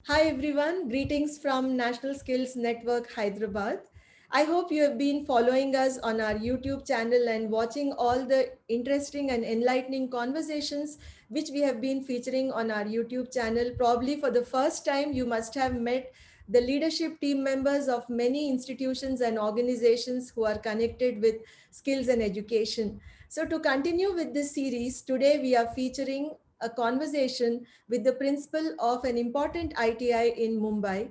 Hi everyone, greetings from National Skills Network Hyderabad. I hope you have been following us on our YouTube channel and watching all the interesting and enlightening conversations which we have been featuring on our YouTube channel. Probably for the first time, you must have met the leadership team members of many institutions and organizations who are connected with skills and education. So, to continue with this series, today we are featuring a conversation with the principal of an important ITI in Mumbai.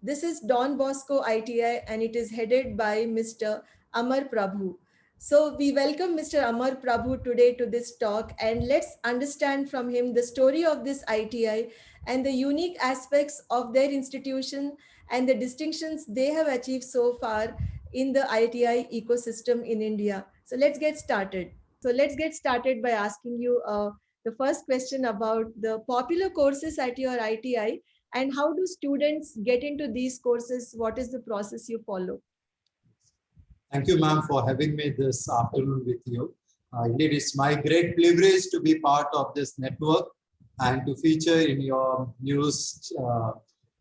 This is Don Bosco ITI and it is headed by Mr. Amar Prabhu. So we welcome Mr. Amar Prabhu today to this talk and let's understand from him the story of this ITI and the unique aspects of their institution and the distinctions they have achieved so far in the ITI ecosystem in India. So let's get started. So let's get started by asking you the first question about the popular courses at your ITI and how do students get into these courses? What is the process you follow? Thank you, ma'am, for having me this afternoon with you. Indeed, it's my great privilege to be part of this network and to feature in your news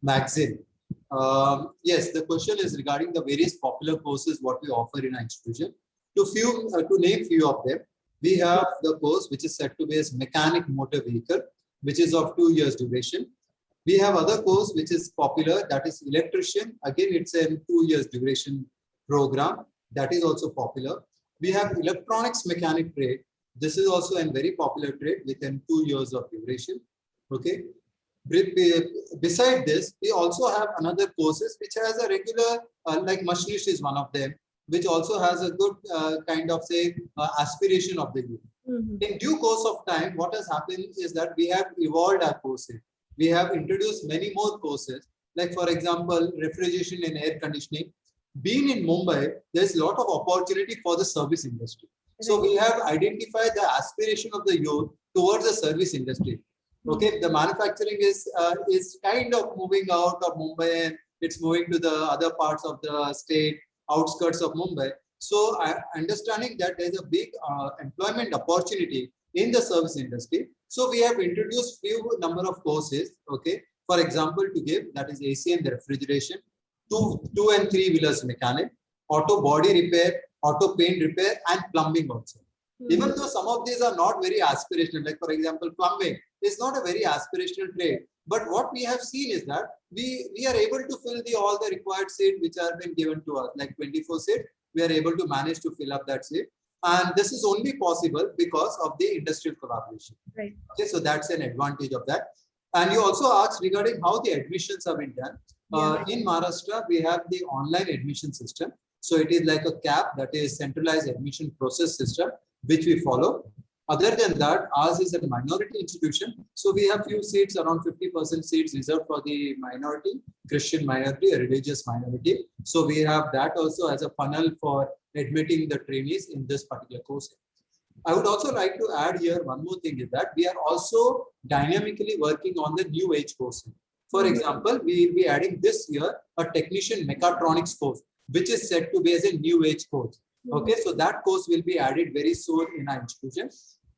magazine. Yes, the question is regarding the various popular courses what we offer in our institution. To name few of them, we have the course which is said to be as mechanic motor vehicle, which is of 2 years duration. We have other course which is popular, that is electrician. Again, it's a 2 years duration program. That is also popular. We have electronics mechanic trade. This is also a very popular trade within 2 years of duration. Okay. Beside this, we also have another courses which has a regular, like machinist is one of them, which also has a good kind of aspiration of the youth. In due course of time, what has happened is that we have evolved our courses. We have introduced many more courses, like for example, refrigeration and air conditioning. Being in Mumbai, there's a lot of opportunity for the service industry. So we have identified the aspiration of the youth towards the service industry. Okay, the manufacturing is kind of moving out of Mumbai and it's moving to the other parts of the state, outskirts of Mumbai. So understanding that there's a big employment opportunity in the service industry. So we have introduced few number of courses. Okay, for example, to give that is AC and refrigeration, two and three wheelers mechanic, auto body repair, auto paint repair, and plumbing also. Even though some of these are not very aspirational, like for example, plumbing is not a very aspirational trade. But what we have seen is that we are able to fill all the required seats which are been given to us, like 24 seats. We are able to manage to fill up that seat. And this is only possible because of the industrial collaboration. Right. Okay, so that's an advantage of that. And you also asked regarding how the admissions have been done. In Maharashtra, we have the online admission system. So it is like a CAP, that is centralized admission process system, which we follow. Other than that, ours is a minority institution. So we have few seats, around 50% seats reserved for the minority, Christian minority, a religious minority. So we have that also as a funnel for admitting the trainees in this particular course. I would also like to add here one more thing is that we are also dynamically working on the new age courses. For example, we will be adding this year a technician mechatronics course, which is said to be as a new age course. Okay, so that course will be added very soon in our institution.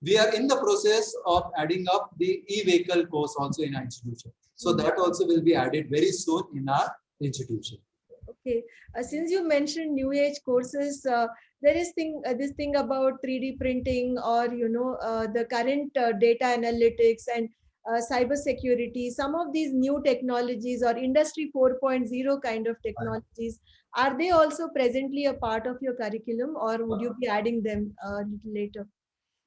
We are in the process of adding up the e-vehicle course also in our institution. So that also will be added very soon in our institution. Okay, since you mentioned new age courses, there is this thing about 3D printing or the current data analytics and cyber security. Some of these new technologies or industry 4.0 kind of technologies, are they also presently a part of your curriculum or would you be adding them a little later?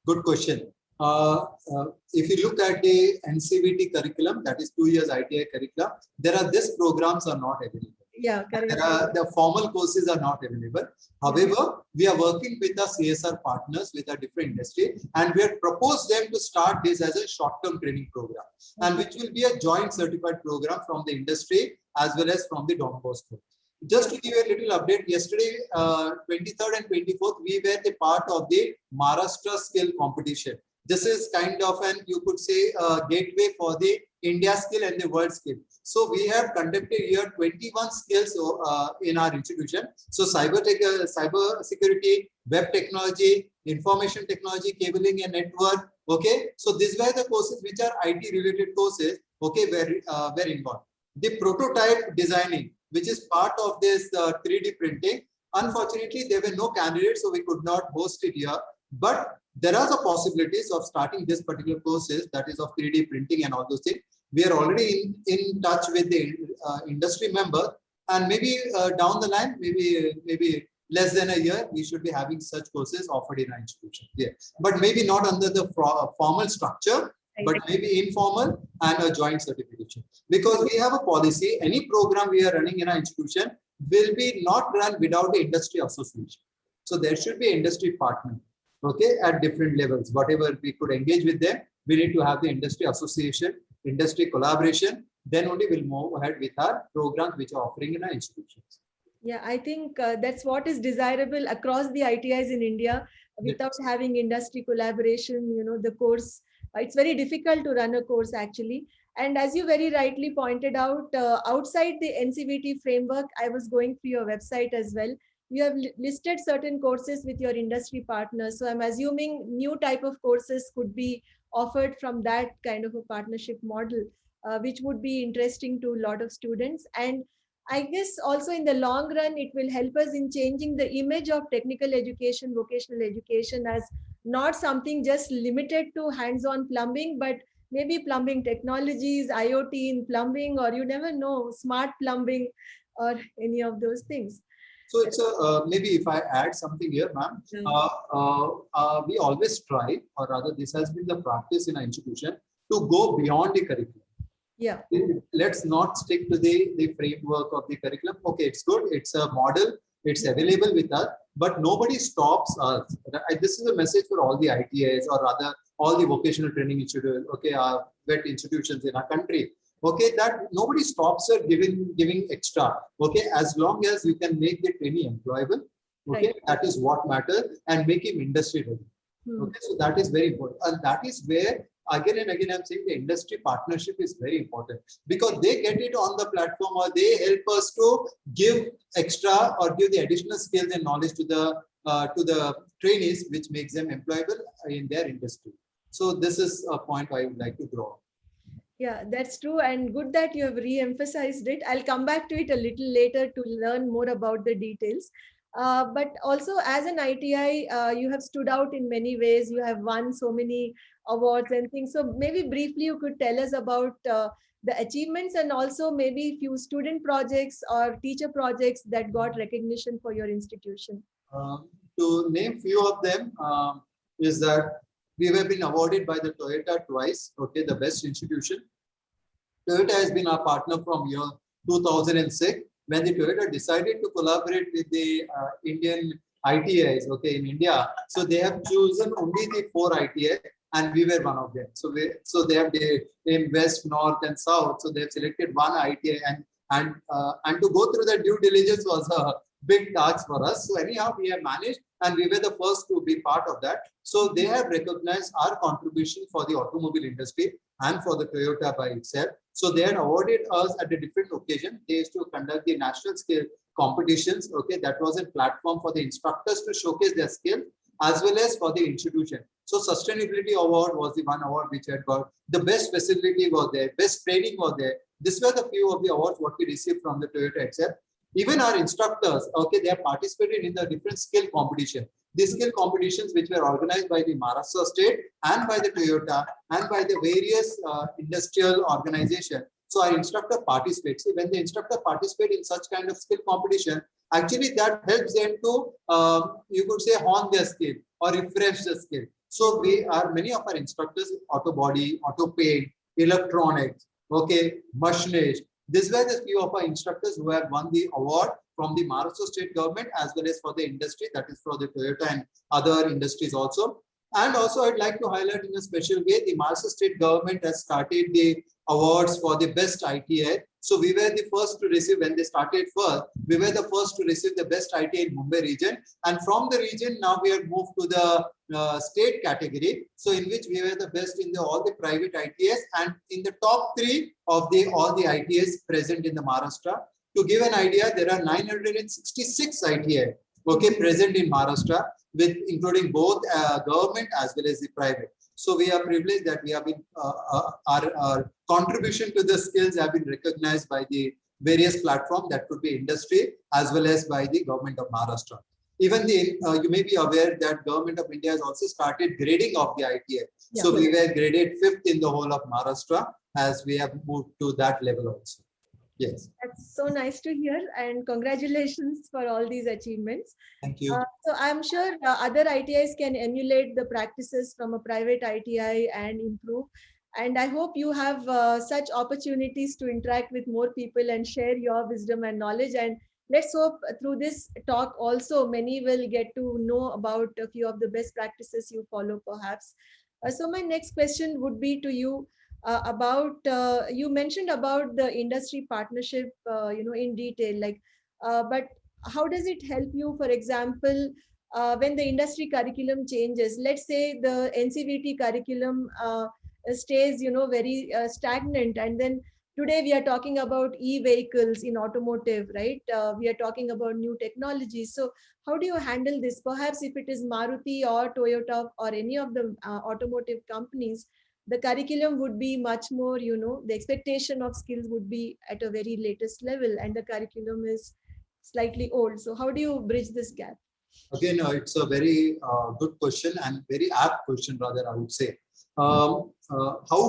Good question. If you look at the NCVT curriculum, that is 2 years ITI curriculum, these programs are not available. Yeah, correct. The formal courses are not available. However, we are working with our CSR partners with a different industry, and we have proposed them to start this as a short-term training program, and which will be a joint certified program from the industry as well as from the Don Bosco. Just to give you a little update, yesterday, 23rd and 24th, we were the part of the Maharashtra skill competition. This is kind of an, you could say, gateway for the India skill and the world skill. So we have conducted here 21 skills in our institution. So cyber security, web technology, information technology, cabling and network. Okay. So these were the courses which are IT related courses. Okay, were involved. The prototype designing, which is part of this 3D printing, unfortunately, there were no candidates, so we could not host it here. But there are the possibilities of starting this particular courses, that is of 3D printing and all those things. We are already in touch with the industry member, and maybe down the line, maybe less than a year, we should be having such courses offered in our institution. Yeah, but maybe not under the formal structure, but maybe informal and a joint certification. Because we have a policy, any program we are running in our institution will be not run without the industry association. So there should be industry partner, okay, at different levels. Whatever we could engage with them, we need to have the industry association, industry collaboration. Then only we'll move ahead with our programs which are offering in our institutions. Yeah, I think that's what is desirable across the ITIs in India. Without having industry collaboration, the course, it's very difficult to run a course actually. And as you very rightly pointed out, outside the NCVT framework, I was going through your website as well. You have listed certain courses with your industry partners. So I'm assuming new type of courses could be offered from that kind of a partnership model, which would be interesting to a lot of students. And I guess also in the long run, it will help us in changing the image of technical education, vocational education as not something just limited to hands-on plumbing, but maybe plumbing technologies, IoT in plumbing, or you never know, smart plumbing or any of those things. So it's maybe if I add something here, ma'am, we always try, or rather this has been the practice in our institution, to go beyond the curriculum. Yeah. Let's not stick to the framework of the curriculum. Okay, it's good. It's a model. It's available with us, but nobody stops us. This is a message for all the ITIs, or rather all the vocational training institutes, okay, our VET institutions in our country. Okay, that nobody stops her giving extra. Okay, as long as you can make the trainee employable. Okay, right. That is what matters, and make him industry ready. Okay, so that is very important, and that is where again and again I'm saying the industry partnership is very important, because they get it on the platform, or they help us to give extra or give the additional skills and knowledge to the trainees, which makes them employable in their industry. So this is a point I would like to draw. Yeah, that's true, and good that you have re-emphasized it. I'll come back to it a little later to learn more about the details. But also as an ITI, you have stood out in many ways. You have won so many awards and things. So maybe briefly you could tell us about the achievements, and also maybe few student projects or teacher projects that got recognition for your institution. To name few of them is that we have been awarded by the Toyota twice, okay, the best institution. Toyota has been our partner from year 2006, when the Toyota decided to collaborate with the Indian ITIs, okay, in India. So they have chosen only the 4 ITIs, and we were one of them. So they have in West, North, and South. So they have selected one ITI, and to go through the due diligence was a big task for us. So anyhow, we have managed, and we were the first to be part of that. So they have recognized our contribution for the automobile industry and for the Toyota by itself. So they had awarded us at a different occasion. They used to conduct the national scale competitions. Okay, that was a platform for the instructors to showcase their skill, as well as for the institution. So sustainability award was the one award which had got. The best facility was there, best training was there. These were the few of the awards what we received from the Toyota itself. Even our instructors, okay, they have participated in the different skill competition. These skill competitions which were organized by the Maharashtra state and by the Toyota and by the various industrial organizations. So our instructor participates. See, when the instructor participates in such kind of skill competition, actually that helps them to, you could say, hone their skill or refresh the skill. So many of our instructors, auto body, auto paint, electronics, okay, machinist. These were the few of our instructors who have won the award from the Maharashtra state government, as well as for the industry, that is for the Toyota and other industries also. And also I'd like to highlight in a special way, the Maharashtra state government has started the awards for the best ITI. So we were the first to receive, when they started first, we were the first to receive the best ITI in Mumbai region. And from the region, now we have moved to the state category. So in which we were the best in all the private ITIs, and in the top 3 of all the ITIs present in the Maharashtra. To give an idea, there are 966 ITI, okay, present in Maharashtra, with including both government as well as the private. So we are privileged that we have been, our contribution to the skills have been recognized by the various platforms, that could be industry as well as by the government of Maharashtra. Even you may be aware that government of India has also started grading of the ITI. Yeah. So we were graded 5th in the whole of Maharashtra, as we have moved to that level also. Yes. That's so nice to hear, and congratulations for all these achievements. Thank you. So I'm sure other ITIs can emulate the practices from a private ITI and improve. And I hope you have such opportunities to interact with more people and share your wisdom and knowledge. And let's hope through this talk also many will get to know about a few of the best practices you follow perhaps. So my next question would be to you about, you mentioned about the industry partnership, in detail, like, but how does it help you, for example, when the industry curriculum changes? Let's say the NCVT curriculum stays, very stagnant, and then today we are talking about e-vehicles in automotive, right? We are talking about new technologies. So how do you handle this? Perhaps if it is Maruti or Toyota or any of the automotive companies, the curriculum would be much more, the expectation of skills would be at a very latest level, and the curriculum is slightly old. So how do you bridge this gap? Again, it's a very good question, and very apt question, rather, I would say. How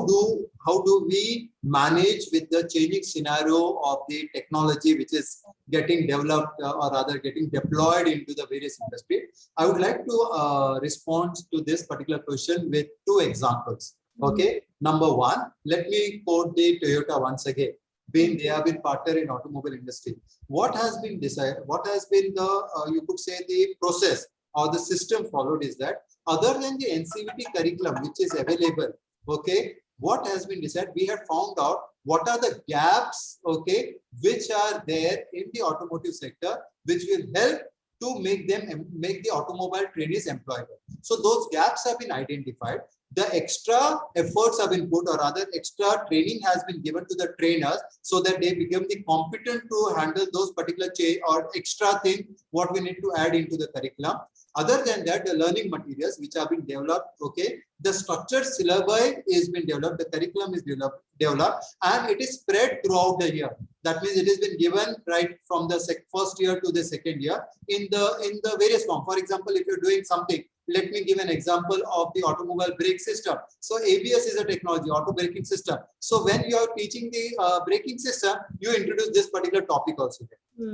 do we manage with the changing scenario of the technology which is getting developed or rather getting deployed into the various industry? I would like to respond to this particular question with 2 examples. Okay, number 1, let me quote the Toyota once again. Being they have been partner in automobile industry, what has been decided, what has been the you could say the process or the system followed is that, other than the NCVT curriculum which is available, okay, what has been decided, we have found out what are the gaps, okay, which are there in the automotive sector, which will help to make the automobile trainees employable. So those gaps have been identified. The extra efforts have been put, or rather extra training has been given to the trainers, so that they become the competent to handle those particular or extra thing what we need to add into the curriculum. Other than that, the learning materials which have been developed, okay, the structured syllabi is been developed, the curriculum is developed, and it is spread throughout the year. That means it has been given right from the first year to the second year in the various form. For example, if you're doing something, let me give an example of the automobile brake system. So ABS is a technology, auto braking system. So when you are teaching the braking system, you introduce this particular topic also.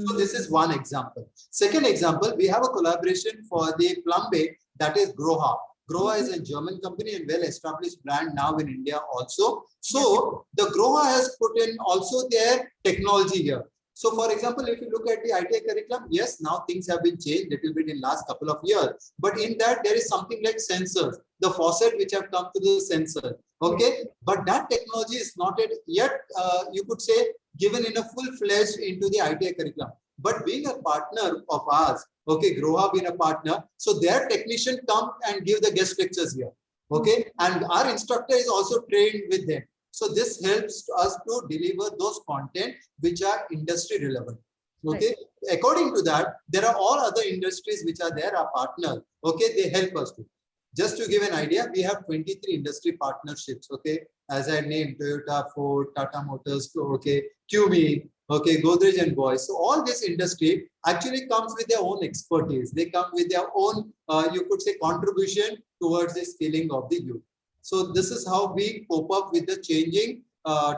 So this is one example. Second example, we have a collaboration for the plumbing, that is Groha. Groha is a German company and well-established brand now in India also. So the Groha has put in also their technology here. So for example, if you look at the ITI curriculum, yes, now things have been changed a little bit in last couple of years. But in that, there is something like sensors, the faucet which have come to the sensor. Okay, but that technology is not yet, you could say, given in a full-fledged into the ITI curriculum. But being a partner of ours, okay, Groha being a partner, so their technician come and give the guest lectures here. Okay, and our instructor is also trained with them. So this helps us to deliver those content which are industry relevant. Okay, right. According to that, there are all other industries which are there, our partners. Okay, they help us to. Just to give an idea, we have 23 industry partnerships. Okay, as I named, Toyota, Ford, Tata Motors, okay, QB, okay, Godrej and Boyce. So all this industry actually comes with their own expertise. They come with their own, you could say, contribution towards the skilling of the youth. So this is how we cope up with the changing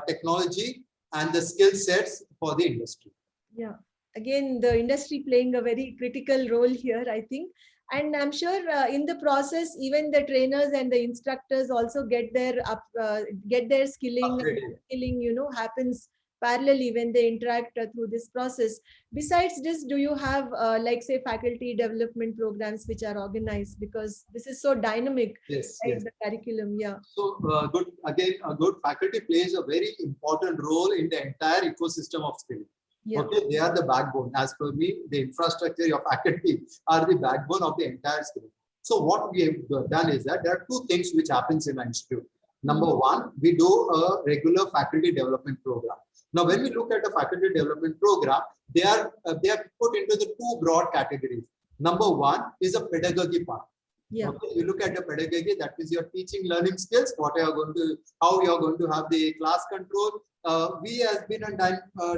technology and the skill sets for the industry. Yeah, again, the industry playing a very critical role here, I think. And I'm sure in the process, even the trainers and the instructors also get their skilling, happens parallelly when they interact through this process. Besides this, do you have like say faculty development programs which are organized, because this is so dynamic? Yes, right, yes. The curriculum, yeah. So good, again, a good faculty plays a very important role in the entire ecosystem of skilling. Yeah. Okay, they are the backbone. As per me, the infrastructure of faculty are the backbone of the entire skilling. So what we have done is that there are 2 things which happens in our institute. Number 1, we do a regular faculty development program. Now, when we look at a faculty development program, they are put into the 2 broad categories. Number 1 is a pedagogy part. Yeah. Okay, you look at the pedagogy, that is your teaching learning skills, what you are going to, how you are going to have the class control. We has been a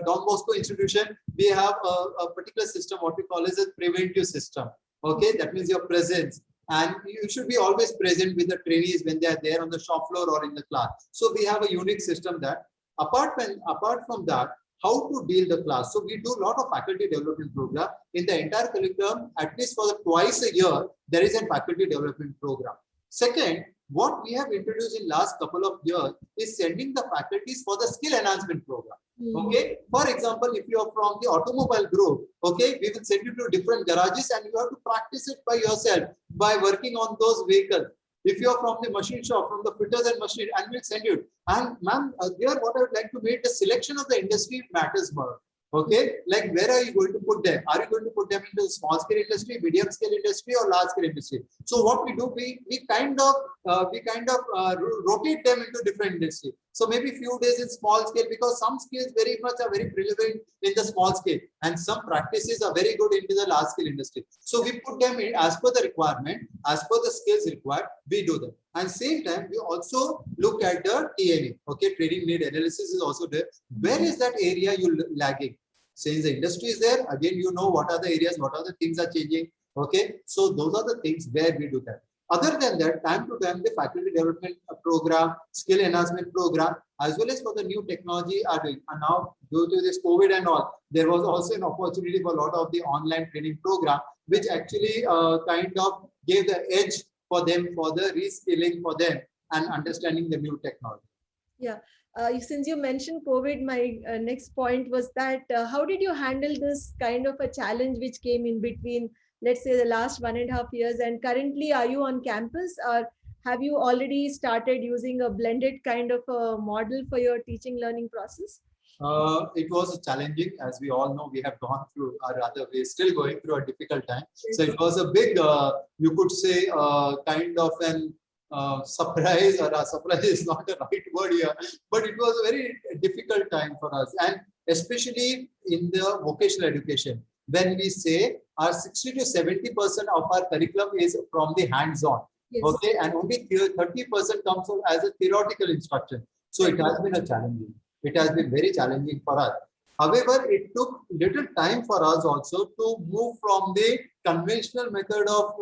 Don Bosco institution, we have a particular system, what we call as a preventive system. Okay, that means your presence. And you should be always present with the trainees when they are there on the shop floor or in the class. So we have a unique system that apart from that, how to deal the class. So we do a lot of faculty development program in the entire curriculum. At least for twice a year, there is a faculty development program. Second, what we have introduced in last couple of years is sending the faculties for the skill enhancement program. Okay, for example, if you are from the automobile group, okay, we will send you to different garages and you have to practice it by yourself by working on those vehicles. If you are from the machine shop, from the fitters and machine, and we'll send you. And ma'am, here what I would like to make, the selection of the industry matters more. Okay, like where are you going to put them? Are you going to put them into the small scale industry, medium scale industry, or large scale industry? So what we do, we kind of rotate them into different industry. So maybe few days in small scale, because some skills very much are very relevant in the small scale, and some practices are very good into the large scale industry. So we put them in as per the requirement, as per the skills required, we do them. And same time, we also look at the TNA. Okay, training need analysis is also there. Where is that area you lagging? Since the industry is there, again, you know what are the areas, what are the things are changing. Okay, so those are the things where we do that. Other than that, time to time, the faculty development program, skill enhancement program, as well as for the new technology are doing. And now, due to this COVID and all, there was also an opportunity for a lot of the online training program, which actually kind of gave the edge for them, for the reskilling for them and understanding the new technology. Yeah. Since you mentioned COVID, my next point was that how did you handle this kind of a challenge which came in between, let's say, the last 1.5 years, and currently are you on campus, or have you already started using a blended kind of a model for your teaching learning process? It was challenging, as we all know. We have gone through, or rather, we're still going through a difficult time. So it was a big, you could say, kind of an surprise, or a surprise is not the right word here, but it was a very difficult time for us, and especially in the vocational education, when we say our 60 to 70% of our curriculum is from the hands-on. Yes. Okay, and only 30% comes as a theoretical instruction. So it has been a challenging. It has been very challenging for us. However, it took little time for us also to move from the conventional method of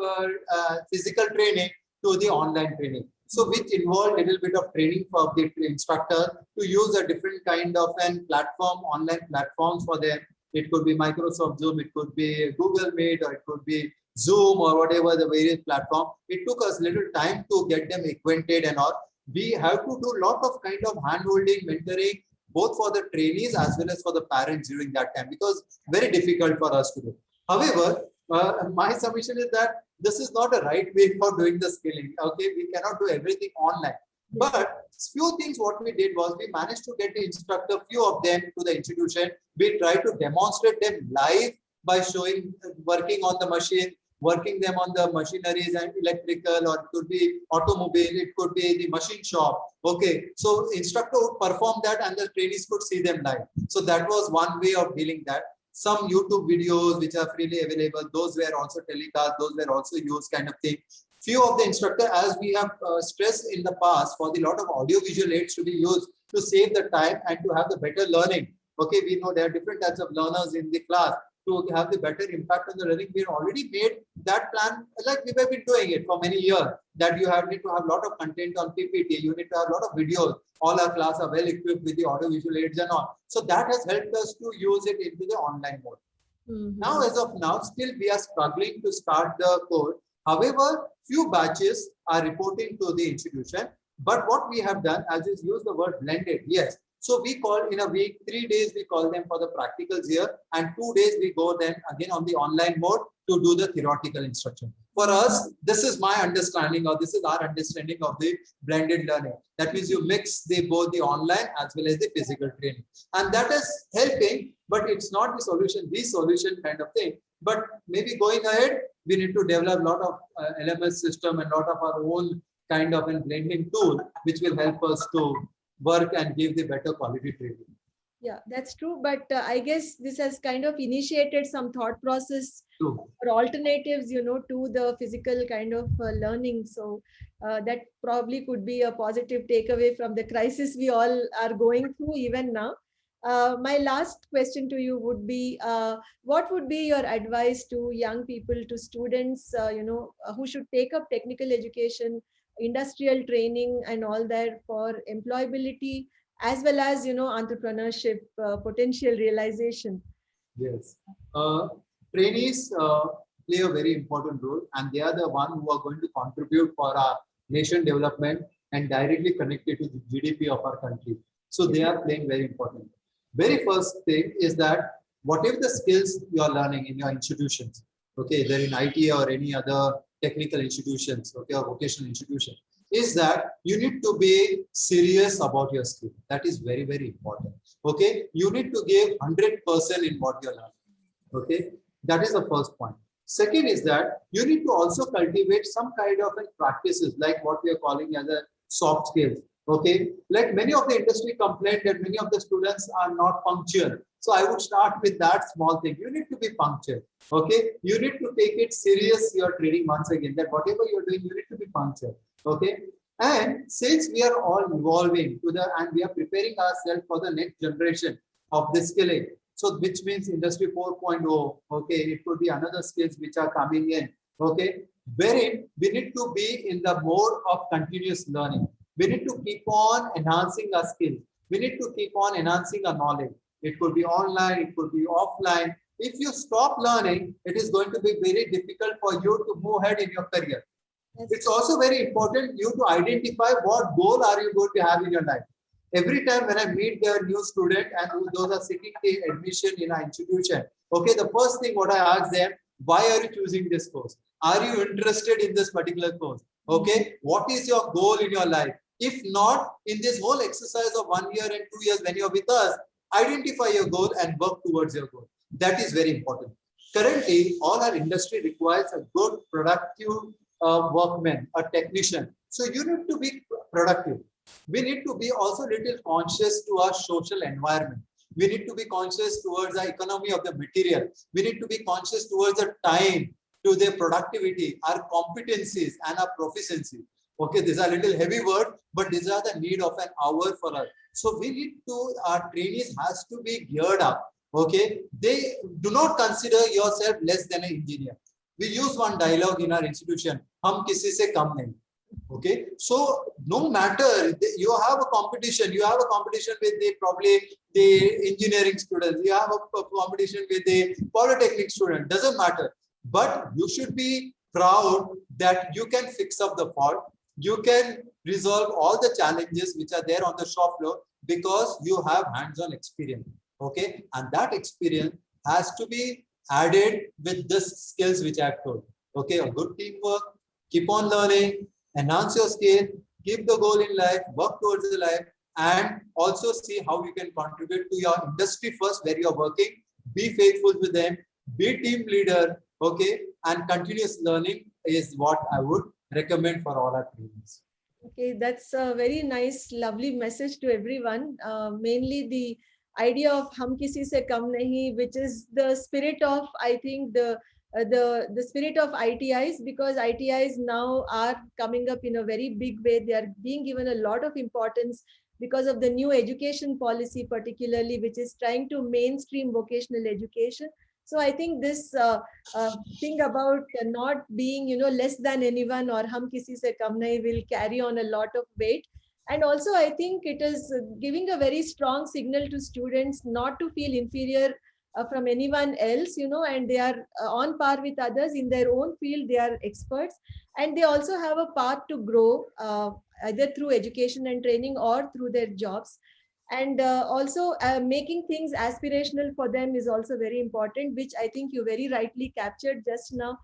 physical training to the online training. So which involved a little bit of training for the instructor to use a different kind of an platform, online platforms for them. It could be Microsoft Zoom, it could be Google Meet, or it could be Zoom, or whatever the various platform. It took us little time to get them acquainted and all. We have to do a lot of kind of hand-holding, mentoring, both for the trainees as well as for the parents during that time, because very difficult for us to do. However, my submission is that this is not a right way for doing the skilling. Okay, we cannot do everything online. But few things what we did was we managed to get the instructor, few of them to the institution. We tried to demonstrate them live by showing, working on the machine, working them on the machineries and electrical, or it could be automobile, it could be the machine shop. Okay, so instructor would perform that and the trainees could see them live. So that was one way of dealing that. Some YouTube videos which are freely available, those were also telecast, those were also used kind of thing. Few of the instructor, as we have stressed in the past, for the lot of audio-visual aids to be used to save the time and to have the better learning. Okay, we know there are different types of learners in the class. To have the better impact on the learning, we already made that plan, like we have been doing it for many years, that you need to have a lot of content on PPT, you need to have a lot of videos. All our class are well equipped with the audio-visual aids and all. So that has helped us to use it into the online mode. Now, as of now, still we are struggling to start the course. However, few batches are reporting to the institution. But what we have done, as is use the word blended, yes. So we call in a week, 3 days we call them for the practicals here, and 2 days we go then again on the online mode to do the theoretical instruction. For us, this is my understanding, or this is our understanding of the blended learning. That means you mix both the online as well as the physical training. And that is helping, but it's not the solution kind of thing. But maybe going ahead, we need to develop a lot of LMS system and a lot of our own kind of a blending tool, which will help us to work and give the better quality training. Yeah, that's true. But I guess this has kind of initiated some thought process True. or alternatives, to the physical kind of learning. So that probably could be a positive takeaway from the crisis we all are going through even now. My last question to you would be, what would be your advice to young people, to students, who should take up technical education, industrial training and all that for employability, as well as, entrepreneurship, potential realization? Yes. Trainees play a very important role, and they are the one who are going to contribute for our nation development and directly connected to the GDP of our country. So they are playing very important. Very first thing is that whatever the skills you are learning in your institutions, okay, they're in IT or any other technical institutions, okay, or vocational institution, is that you need to be serious about your skill. That is very, very important. Okay, you need to give 100% in what you're learning. Okay, that is the first point. Second is that you need to also cultivate some kind of practices like what we are calling as a soft skills. Okay, like many of the industry complain that many of the students are not punctual. So I would start with that small thing. You need to be punctual. Okay, you need to take it serious. Your training once again, that whatever you're doing, you need to be punctual. Okay, and since we are all evolving to the and we are preparing ourselves for the next generation of the skilling, so which means industry 4.0, okay, it could be another skills which are coming in, okay, wherein we need to be in the mode of continuous learning. We need to keep on enhancing our skills. We need to keep on enhancing our knowledge. It could be online, it could be offline. If you stop learning, it is going to be very difficult for you to move ahead in your career. It's also very important you to identify what goal are you going to have in your life. Every time when I meet the new student and those are seeking the admission in our institution, okay, the first thing what I ask them, why are you choosing this course? Are you interested in this particular course? Okay, what is your goal in your life? If not, in this whole exercise of 1 year and 2 years when you're with us, identify your goal and work towards your goal. That is very important. Currently, all our industry requires a good, productive workman, a technician. So you need to be productive. We need to be also little conscious to our social environment. We need to be conscious towards the economy of the material. We need to be conscious towards the time, to their productivity, our competencies and our proficiency. Okay, these are little heavy words, but these are the need of an hour for us. So we need to, our trainees has to be geared up. Okay, they do not consider yourself less than an engineer. We use one dialogue in our institution, hum kisi se kam nahi. Okay, so no matter you have a competition, with the probably the engineering students, you have a competition with the polytechnic student, doesn't matter. But you should be proud that you can fix up the fault, you can resolve all the challenges which are there on the shop floor because you have hands-on experience. Okay, and that experience has to be added with the skills which I have told. Okay, a good teamwork, keep on learning, enhance your skill, keep the goal in life, work towards the life, and also see how you can contribute to your industry first where you're working. Be faithful with them, be team leader, okay, and continuous learning is what I would recommend for all our trainees. Okay, that's a very nice, lovely message to everyone. Mainly the idea of hum kisi se kam nahi, which is the spirit of, I think, the spirit of ITIs, because ITIs now are coming up in a very big way. They are being given a lot of importance because of the new education policy, particularly, which is trying to mainstream vocational education. So I think this thing about not being, less than anyone or hum kisi se kam nahi will carry on a lot of weight. And also, I think it is giving a very strong signal to students not to feel inferior from anyone else, and they are on par with others in their own field. They are experts, and they also have a path to grow, either through education and training or through their jobs. And also making things aspirational for them is also very important, which I think you very rightly captured just now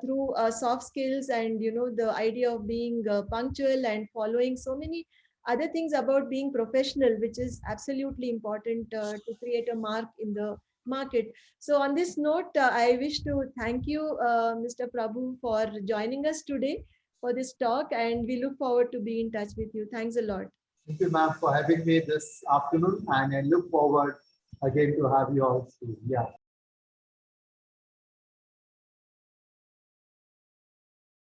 through soft skills and the idea of being punctual and following so many other things about being professional, which is absolutely important to create a mark in the market. So on this note, I wish to thank you, Mr. Prabhu, for joining us today for this talk, and we look forward to be in touch with you. Thanks a lot. Thank you, ma'am, for having me this afternoon, and I look forward again to have you all soon. Yeah.